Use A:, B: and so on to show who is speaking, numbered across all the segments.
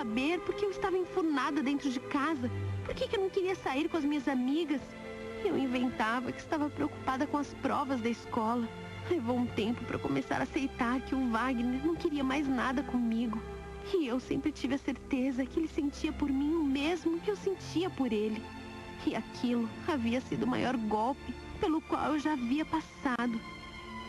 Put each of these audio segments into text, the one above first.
A: saber por que eu estava enfurnada dentro de casa, por que eu não queria sair com as minhas amigas. Eu inventava que estava preocupada com as provas da escola. Levou um tempo para começar a aceitar que o Wagner não queria mais nada comigo. E eu sempre tive a certeza que ele sentia por mim o mesmo que eu sentia por ele. E aquilo havia sido o maior golpe pelo qual eu já havia passado.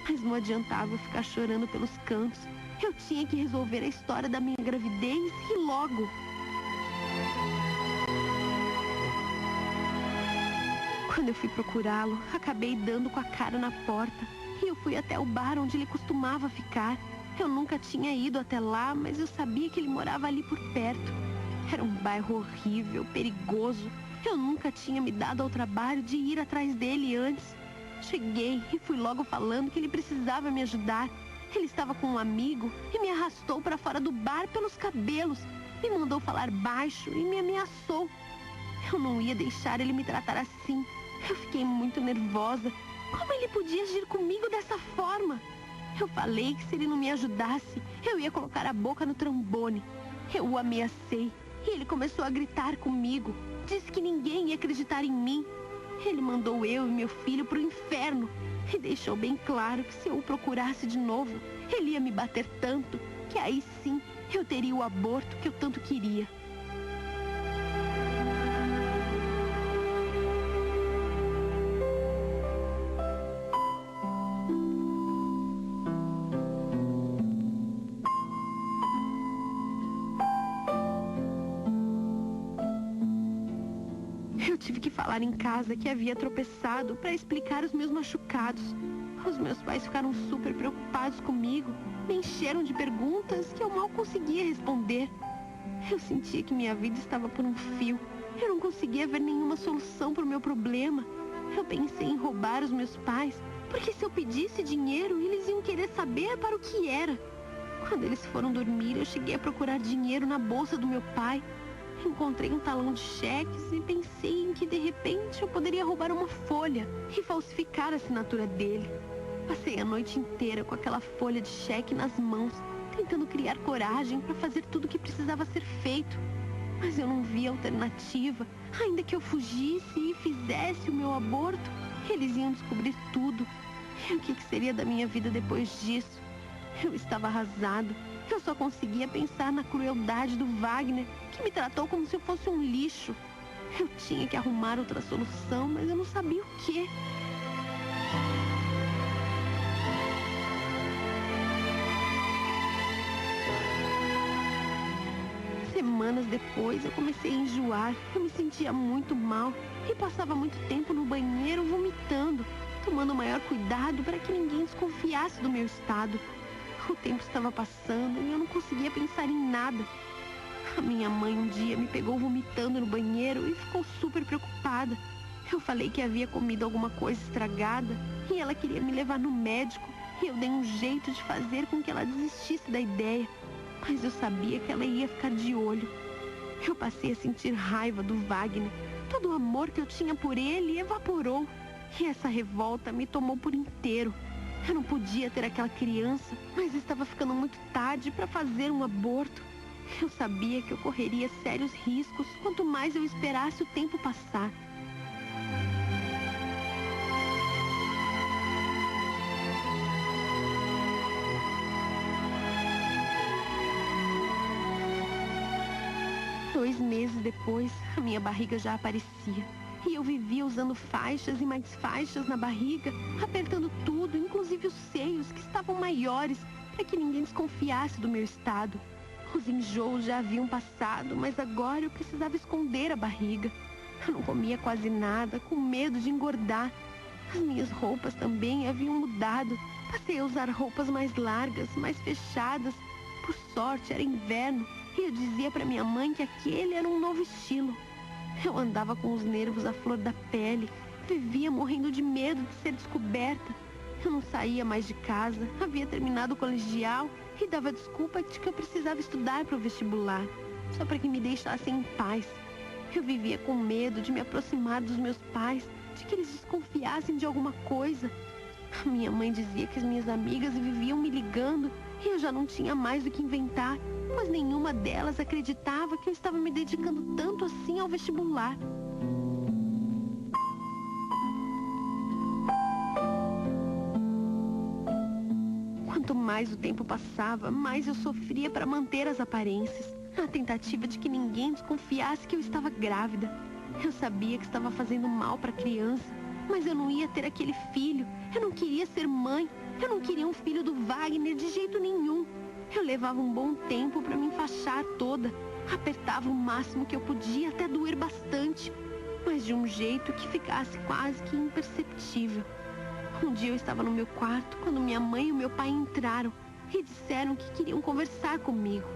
A: Mas não adiantava eu ficar chorando pelos cantos. Eu tinha que resolver a história da minha gravidez e logo. Quando eu fui procurá-lo, acabei dando com a cara na porta. E eu fui até o bar onde ele costumava ficar. Eu nunca tinha ido até lá, mas eu sabia que ele morava ali por perto. Era um bairro horrível, perigoso. Eu nunca tinha me dado ao trabalho de ir atrás dele antes. Cheguei e fui logo falando que ele precisava me ajudar. Ele estava com um amigo e me arrastou para fora do bar pelos cabelos. Me mandou falar baixo e me ameaçou. Eu não ia deixar ele me tratar assim. Eu fiquei muito nervosa. Como ele podia agir comigo dessa forma? Eu falei que se ele não me ajudasse, eu ia colocar a boca no trombone. Eu o ameacei e ele começou a gritar comigo. Disse que ninguém ia acreditar em mim. Ele mandou eu e meu filho pro inferno e deixou bem claro que se eu o procurasse de novo, ele ia me bater tanto que aí sim eu teria o aborto que eu tanto queria. Eu tive que falar em casa que havia tropeçado para explicar os meus machucados. Os meus pais ficaram super preocupados comigo, me encheram de perguntas que eu mal conseguia responder. Eu sentia que minha vida estava por um fio. Eu não conseguia ver nenhuma solução para o meu problema. Eu pensei em roubar os meus pais, porque se eu pedisse dinheiro, eles iam querer saber para o que era. Quando eles foram dormir, eu cheguei a procurar dinheiro na bolsa do meu pai. Encontrei um talão de cheques e pensei em que, de repente, eu poderia roubar uma folha e falsificar a assinatura dele. Passei a noite inteira com aquela folha de cheque nas mãos, tentando criar coragem para fazer tudo o que precisava ser feito. Mas eu não via alternativa. Ainda que eu fugisse e fizesse o meu aborto, eles iam descobrir tudo. E o que seria da minha vida depois disso? Eu estava arrasado. Eu só conseguia pensar na crueldade do Wagner, que me tratou como se eu fosse um lixo. Eu tinha que arrumar outra solução, mas eu não sabia o quê. Semanas depois, eu comecei a enjoar. Eu me sentia muito mal e passava muito tempo no banheiro vomitando, tomando o maior cuidado para que ninguém desconfiasse do meu estado. O tempo estava passando e eu não conseguia pensar em nada. A minha mãe um dia me pegou vomitando no banheiro e ficou super preocupada. Eu falei que havia comido alguma coisa estragada e ela queria me levar no médico. E eu dei um jeito de fazer com que ela desistisse da ideia. Mas eu sabia que ela ia ficar de olho. Eu passei a sentir raiva do Wagner. Todo o amor que eu tinha por ele evaporou. E essa revolta me tomou por inteiro. Eu não podia ter aquela criança, mas estava ficando muito tarde para fazer um aborto. Eu sabia que eu correria sérios riscos quanto mais eu esperasse o tempo passar. Dois meses depois, a minha barriga já aparecia. E eu vivia usando faixas e mais faixas na barriga, apertando tudo, inclusive os seios, que estavam maiores, para que ninguém desconfiasse do meu estado. Os enjoos já haviam passado, mas agora eu precisava esconder a barriga. Eu não comia quase nada, com medo de engordar. As minhas roupas também haviam mudado. Passei a usar roupas mais largas, mais fechadas. Por sorte, era inverno, e eu dizia para minha mãe que aquele era um novo estilo. Eu andava com os nervos à flor da pele, vivia morrendo de medo de ser descoberta. Eu não saía mais de casa, havia terminado o colegial e dava desculpa de que eu precisava estudar para o vestibular, só para que me deixassem em paz. Eu vivia com medo de me aproximar dos meus pais, de que eles desconfiassem de alguma coisa. A minha mãe dizia que as minhas amigas viviam me ligando e eu já não tinha mais o que inventar, pois nenhuma delas acreditava que eu estava me dedicando tanto assim ao vestibular. Quanto mais o tempo passava, mais eu sofria para manter as aparências, na tentativa de que ninguém desconfiasse que eu estava grávida. Eu sabia que estava fazendo mal para a criança, mas eu não ia ter aquele filho. Eu não queria ser mãe. Eu não queria um filho do Wagner de jeito nenhum. Eu levava um bom tempo para me enfaixar toda. Apertava o máximo que eu podia até doer bastante, mas de um jeito que ficasse quase que imperceptível. Um dia eu estava no meu quarto quando minha mãe e o meu pai entraram e disseram que queriam conversar comigo.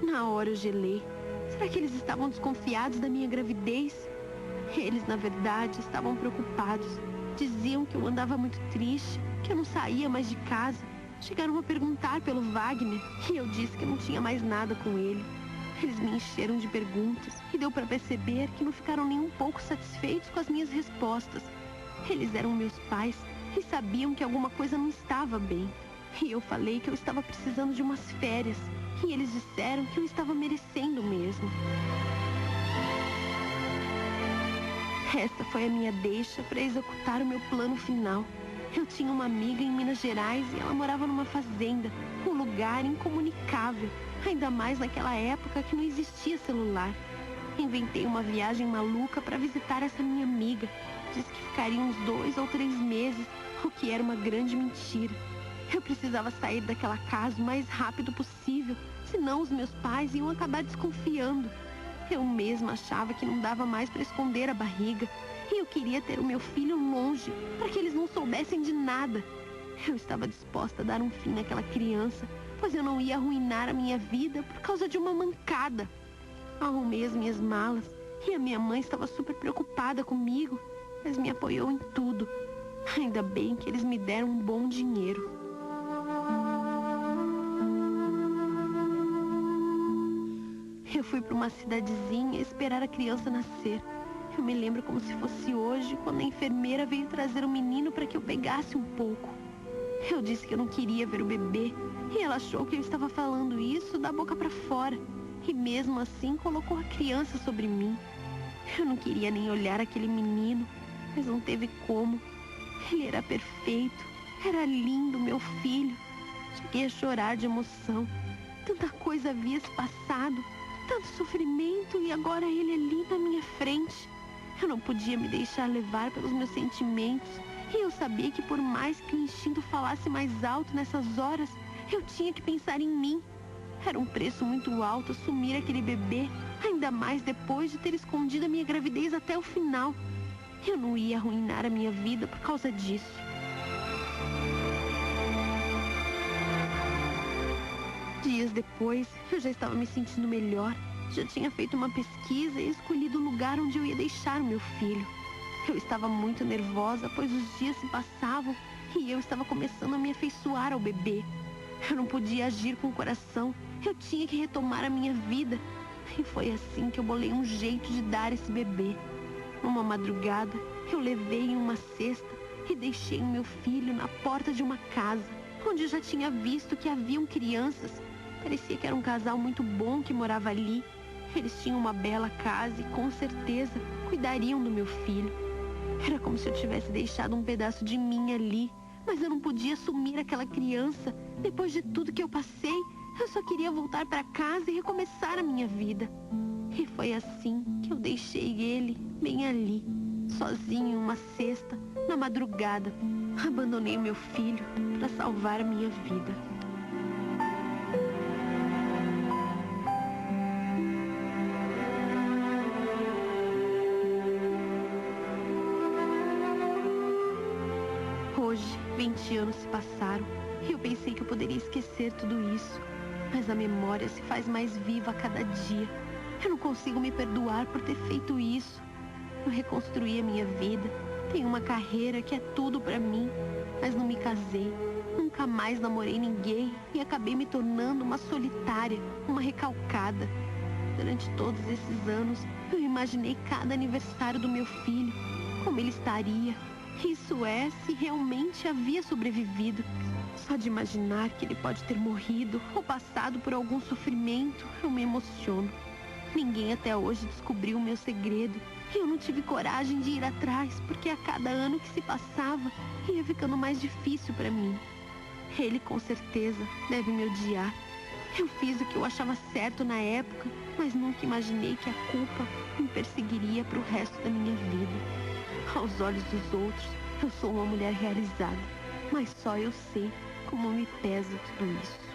A: Na hora eu gelei. Será que eles estavam desconfiados da minha gravidez? Eles, na verdade, estavam preocupados. Diziam que eu andava muito triste, que eu não saía mais de casa. Chegaram a perguntar pelo Wagner e eu disse que não tinha mais nada com ele. Eles me encheram de perguntas e deu para perceber que não ficaram nem um pouco satisfeitos com as minhas respostas. Eles eram meus pais e sabiam que alguma coisa não estava bem. E eu falei que eu estava precisando de umas férias. E eles disseram que eu estava merecendo mesmo. Esta foi a minha deixa para executar o meu plano final. Eu tinha uma amiga em Minas Gerais e ela morava numa fazenda, um lugar incomunicável, ainda mais naquela época que não existia celular. Inventei uma viagem maluca para visitar essa minha amiga. Disse que ficaria uns 2 ou 3 meses, o que era uma grande mentira. Eu precisava sair daquela casa o mais rápido possível, senão os meus pais iam acabar desconfiando. Eu mesma achava que não dava mais para esconder a barriga. E eu queria ter o meu filho longe, para que eles não soubessem de nada. Eu estava disposta a dar um fim naquela criança, pois eu não ia arruinar a minha vida por causa de uma mancada. Arrumei as minhas malas e a minha mãe estava super preocupada comigo, mas me apoiou em tudo. Ainda bem que eles me deram um bom dinheiro. Eu fui para uma cidadezinha esperar a criança nascer. Eu me lembro como se fosse hoje, quando a enfermeira veio trazer o menino para que eu pegasse um pouco. Eu disse que eu não queria ver o bebê, e ela achou que eu estava falando isso da boca para fora, e mesmo assim colocou a criança sobre mim. Eu não queria nem olhar aquele menino, mas não teve como. Ele era perfeito, era lindo, meu filho. Cheguei a chorar de emoção. Tanta coisa havia se passado, tanto sofrimento, e agora ele ali na minha frente. Eu não podia me deixar levar pelos meus sentimentos, e eu sabia que por mais que o instinto falasse mais alto nessas horas, eu tinha que pensar em mim. Era um preço muito alto assumir aquele bebê, ainda mais depois de ter escondido a minha gravidez até o final. Eu não ia arruinar a minha vida por causa disso. Dias depois, eu já estava me sentindo melhor. Já tinha feito uma pesquisa e escolhido o lugar onde eu ia deixar o meu filho. Eu estava muito nervosa, pois os dias se passavam e eu estava começando a me afeiçoar ao bebê. Eu não podia agir com o coração, eu tinha que retomar a minha vida. E foi assim que eu bolei um jeito de dar esse bebê. Numa madrugada, eu levei em uma cesta e deixei o meu filho na porta de uma casa, onde eu já tinha visto que haviam crianças. Parecia que era um casal muito bom que morava ali. Eles tinham uma bela casa e, com certeza, cuidariam do meu filho. Era como se eu tivesse deixado um pedaço de mim ali, mas eu não podia assumir aquela criança. Depois de tudo que eu passei, eu só queria voltar para casa e recomeçar a minha vida. E foi assim que eu deixei ele bem ali, sozinho em uma cesta, na madrugada. Abandonei o meu filho para salvar a minha vida. Hoje, 20 anos se passaram e eu pensei que eu poderia esquecer tudo isso. Mas a memória se faz mais viva a cada dia. Eu não consigo me perdoar por ter feito isso. Eu reconstruí a minha vida, tenho uma carreira que é tudo pra mim, mas não me casei. Nunca mais namorei ninguém e acabei me tornando uma solitária, uma recalcada. Durante todos esses anos, eu imaginei cada aniversário do meu filho, como ele estaria. Isso é, se realmente havia sobrevivido. Só de imaginar que ele pode ter morrido ou passado por algum sofrimento, eu me emociono. Ninguém até hoje descobriu o meu segredo. E eu não tive coragem de ir atrás, porque a cada ano que se passava, ia ficando mais difícil para mim. Ele, com certeza, deve me odiar. Eu fiz o que eu achava certo na época, mas nunca imaginei que a culpa me perseguiria pro resto da minha vida. Aos olhos dos outros, eu sou uma mulher realizada, mas só eu sei como me pesa tudo isso.